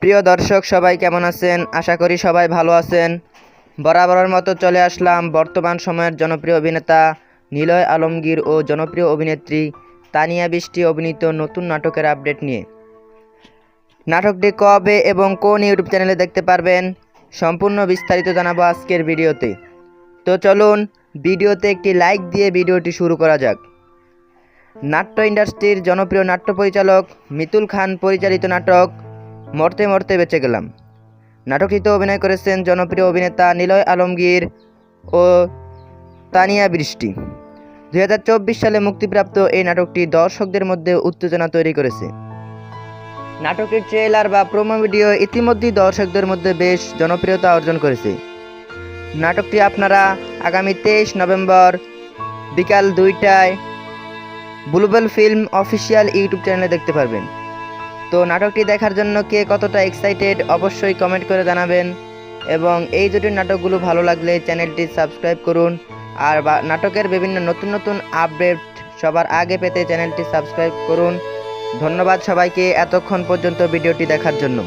প্রিয় দর্শক সবাই কেমন আছেন? আশা করি সবাই ভালো আছেন। বরাবরের মতো চলে আসলাম বর্তমান সময়ের জনপ্রিয় অভিনেতা নিলয় আলমগীর ও জনপ্রিয় অভিনেত্রী তানিয়া বৃষ্টি অভিনীত নতুন নাটকের আপডেট নিয়ে। নাটকটি কবে এবং কোন ইউটিউব চ্যানেলে দেখতে পারবেন সম্পূর্ণ বিস্তারিত জানাবো আজকের ভিডিওতে। তো চলুন ভিডিওতে একটি লাইক দিয়ে ভিডিওটি শুরু করা যাক। নাট্য ইন্ডাস্ট্রির জনপ্রিয় নাট্য পরিচালক মিতুল খান পরিচালিত নাটক মরতে মরতে বেঁচে গেলাম। নাটকটিতে অভিনয় করেছেন জনপ্রিয় অভিনেতা নিলয় আলমগীর ও তানিয়া বৃষ্টি। 2024 সালে মুক্তিপ্রাপ্ত এই নাটকটি দর্শকদের মধ্যে উত্তেজনা তৈরি করেছে। নাটকের ট্রেলার বা প্রোমো ভিডিও ইতিমধ্যেই দর্শকদের মধ্যে বেশ জনপ্রিয়তা অর্জন করেছে। নাটকটি আপনারা আগামী 23 নভেম্বর বিকাল 2টায় ব্লুবেল ফিল্ম অফিসিয়াল ইউটিউব চ্যানেলে দেখতে পারবেন। তো নাটকটি দেখার জন্য কে কতটা এক্সাইটেড অবশ্যই কমেন্ট করে জানাবেন, এবং এই জুটির নাটকগুলো ভালো লাগলে চ্যানেলটি সাবস্ক্রাইব করুন। আর নাটকের বিভিন্ন নতুন নতুন আপডেট সবার আগে পেতে চ্যানেলটি সাবস্ক্রাইব করুন। ধন্যবাদ সবাইকে এতক্ষণ পর্যন্ত ভিডিওটি দেখার জন্য।